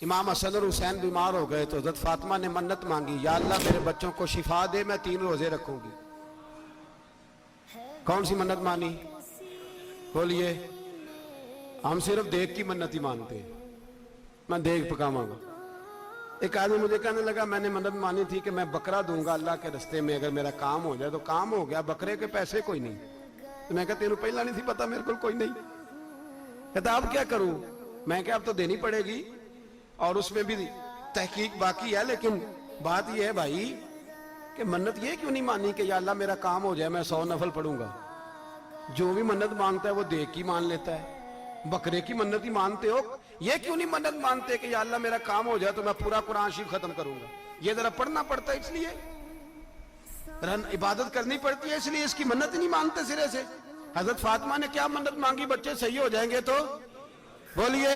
امام حسن اور حسین بیمار ہو گئے تو حضرت فاطمہ نے منت مانگی، یا اللہ میرے بچوں کو شفا دے، میں 3 روزے رکھوں گی۔ کون سی منت مانی؟ بولیے۔ ہم صرف دیکھ کی منت ہی مانتے ہیں، میں دیکھ پکاواں گا۔ ایک آدمی مجھے کہنے لگا میں نے منت مانی تھی کہ میں بکرا دوں گا اللہ کے رستے میں، اگر میرا کام ہو جائے، تو کام ہو گیا، بکرے کے پیسے کوئی نہیں۔ تو میں کہا تیرے پہلا نہیں تھی پتا میرے کو کوئی نہیں۔ کہتا اب کیا کروں؟ میں کہا اب تو دینی پڑے گی، اور اس میں بھی تحقیق باقی ہے، لیکن بات یہ ہے بھائی کہ منت یہ کیوں نہیں مانی کہ یا اللہ میرا کام ہو جائے، میں 100 نفل پڑھوں گا۔ جو بھی منت مانگتا ہے وہ دیکھ کی مان لیتا ہے۔ بکرے کی منت ہی مانتے ہو، یہ کیوں نہیں منت مانتے کہ یا اللہ میرا کام ہو جائے تو میں پورا قرآن شریف ختم کروں گا؟ یہ ذرا پڑھنا پڑتا ہے، اس لیے عبادت کرنی پڑتی ہے، اس لیے اس کی منت ہی نہیں مانتے سرے سے۔ حضرت فاطمہ نے کیا منت مانگی؟ بچے صحیح ہو جائیں گے تو بولیے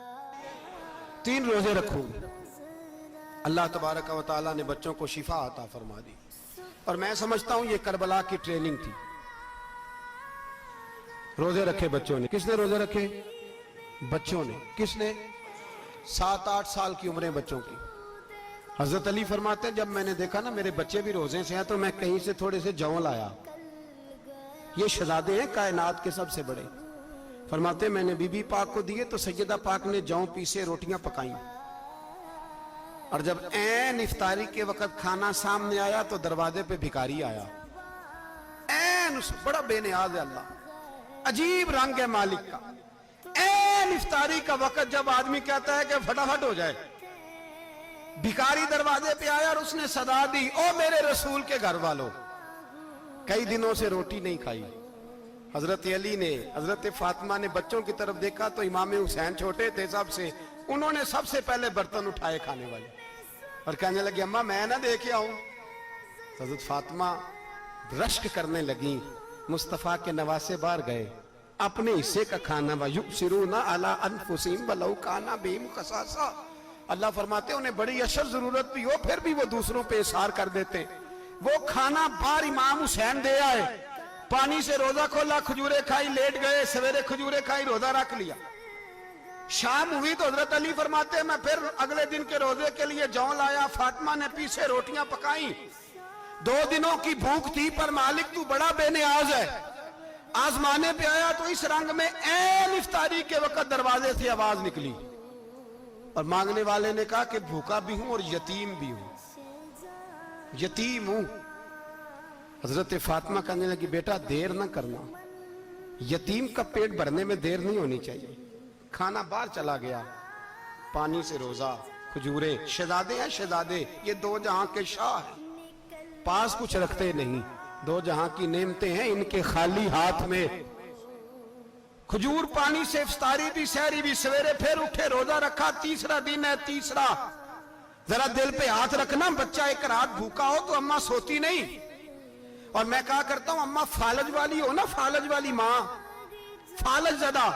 3 روزے رکھوں گے۔ اللہ تبارک و تعالیٰ نے بچوں کو شفا عطا فرما دی، اور میں سمجھتا ہوں یہ کربلا کی ٹریننگ تھی۔ روزے رکھے بچوں نے۔ کس نے روزے رکھے؟ بچوں نے۔ کس نے؟ 7-8 سال کی عمریں بچوں کی۔ حضرت علی فرماتے ہیں جب میں نے دیکھا نا میرے بچے بھی روزے سے ہیں تو میں کہیں سے تھوڑے سے جون لایا۔ یہ شہزادے ہیں کائنات کے سب سے بڑے۔ فرماتے ہیں میں نے بی بی پاک کو دیے تو سیدہ پاک نے جون پیسے روٹیاں پکائیں، اور جب عین افطاری کے وقت کھانا سامنے آیا تو دروازے پہ بھکاری آیا۔ عین بڑا بے نیاز ہے اللہ، عجیب رنگ ہے مالک کا۔ عین افطاری کا وقت جب آدمی کہتا ہے کہ فٹافٹ ہو جائے، بھکاری دروازے پہ آیا اور اس نے صدا دی، او میرے رسول کے گھر والوں، کئی دنوں سے روٹی نہیں کھائی۔ حضرت علی نے، حضرت فاطمہ نے بچوں کی طرف دیکھا تو امام حسین چھوٹے تھے سب سے، انہوں نے سب سے پہلے برتن اٹھائے کھانے والے، اور کہنے لگے اماں میں نہ دیکھے آؤں۔ حضرت فاطمہ رشک کرنے لگیں، مصطفیٰ کے نواسے باہر گئے، اپنے حصے کا کھانا وَيُؤْثِرُونَ عَلَىٰ أَنفُسِهِمْ وَلَوْ كَانَ بِهِمْ خَصَاصَةٌ۔ اللہ فرماتے ہیں انہیں بڑی اشد ضرورت بھی ہو پھر بھی وہ دوسروں پہ اثار کر دیتے ہیں۔ وہ کھانا باہر امام حسین دے آئے، پانی سے روزہ کھولا، کھجورے کھائی، لیٹ گئے، سویرے کھجورے کھائی، روزہ رکھ لیا۔ شام ہوئی تو حضرت علی فرماتے ہیں میں پھر اگلے دن کے روزے کے لیے جون لایا، فاطمہ نے پیچھے روٹیاں پکائیں۔ 2 دنوں کی بھوک تھی پر مالک تو بڑا بے نیاز ہے، آزمانے پہ آیا تو اس رنگ میں عین افطاری کے وقت دروازے سے آواز نکلی، اور مانگنے والے نے کہا کہ بھوکا بھی ہوں اور یتیم بھی ہوں، یتیم ہوں۔ حضرت فاطمہ کہنے لگی بیٹا دیر نہ کرنا، یتیم کا پیٹ بھرنے میں دیر نہیں ہونی چاہیے۔ کھانا باہر چلا گیا، پانی سے روزہ، کھجورے، شہزادے ہیں شہزادے، یہ 2 جہاں کے شاہ ہیں، پاس کچھ رکھتے نہیں، 2 جہاں کی نعمتیں ہیں ان کے خالی ہاتھ میں۔ کھجور پانی سے افطاری بھی سحری بھی، سویرے پھر اٹھے روزہ رکھا، تیسرا دن ہے، تیسرا۔ ذرا دل پہ ہاتھ رکھنا، بچہ ایک رات بھوکا ہو تو اماں سوتی نہیں، اور میں کہا کرتا ہوں اماں فالج والی ہو نا، فالج والی ماں، فالج زدہ،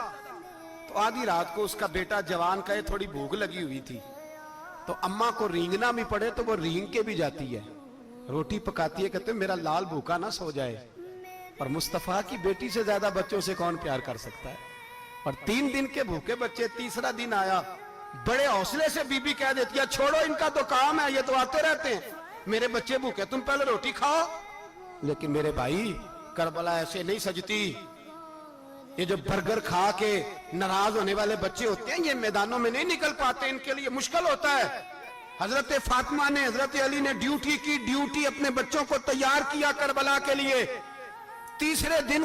تو آدھی رات کو اس کا بیٹا جوان کہے تھوڑی بھوک لگی ہوئی تھی، تو اماں کو رینگنا بھی پڑے تو وہ رینگ کے بھی جاتی ہے، روٹی پکاتی ہے، کہتے ہیں میرا لال بھوکا نہ سو جائے۔ اور مصطفیٰ کی بیٹی سے زیادہ بچوں سے کون پیار کر سکتا ہے؟ اور 3 دن کے بھوکے بچے، تیسرا دن آیا، بڑے حوصلے سے بی بی کہہ دیتی ہے چھوڑو ان کا تو کام ہے، یہ تو آتے رہتے ہیں، میرے بچے بھوکے تم پہلے روٹی کھاؤ۔ لیکن میرے بھائی کربلا ایسے نہیں سجتی۔ یہ جو برگر کھا کے ناراض ہونے والے بچے ہوتے ہیں یہ میدانوں میں نہیں نکل پاتے، ان کے لیے مشکل ہوتا ہے۔ حضرت فاطمہ نے، حضرت علی نے ڈیوٹی کی، ڈیوٹی اپنے بچوں کو تیار کیا کربلا کے لیے۔ تیسرے دن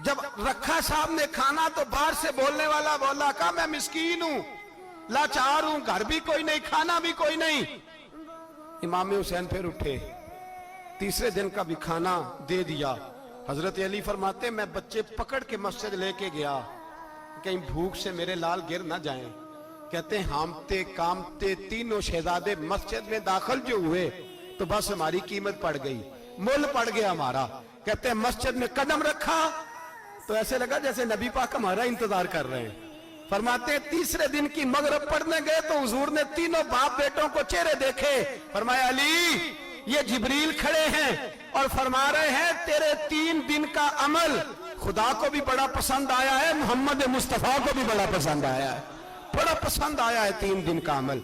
جب رکھا صاحب نے کھانا تو باہر سے بولنے والا بولا کہا میں مسکین ہوں، لاچار ہوں، گھر بھی کوئی نہیں، کھانا بھی کوئی نہیں۔ امام حسین پھر اٹھے، تیسرے دن کا بھی کھانا دے دیا۔ حضرت علی فرماتے میں بچے پکڑ کے مسجد لے کے گیا، کہیں بھوک سے میرے لال گر نہ جائیں۔ کہتے ہیں ہامتے کامتے تینوں شہزادے مسجد میں داخل جو ہوئے تو بس ہماری قیمت پڑ گئی، مول پڑ گیا ہمارا۔ کہتے ہیں مسجد میں قدم رکھا تو ایسے لگا جیسے نبی پاک ہمارا انتظار کر رہے ہیں۔ فرماتے ہیں تیسرے دن کی مغرب پڑھنے گئے تو حضور نے تینوں باپ بیٹوں کو چہرے دیکھے، فرمایا علی یہ جبریل کھڑے ہیں اور فرما رہے ہیں تیرے 3 دن کا عمل خدا کو بھی بڑا پسند آیا ہے، محمد مصطفیٰ کو بھی بڑا پسند آیا ہے، بڑا پسند آیا ہے 3 دن کا عمل۔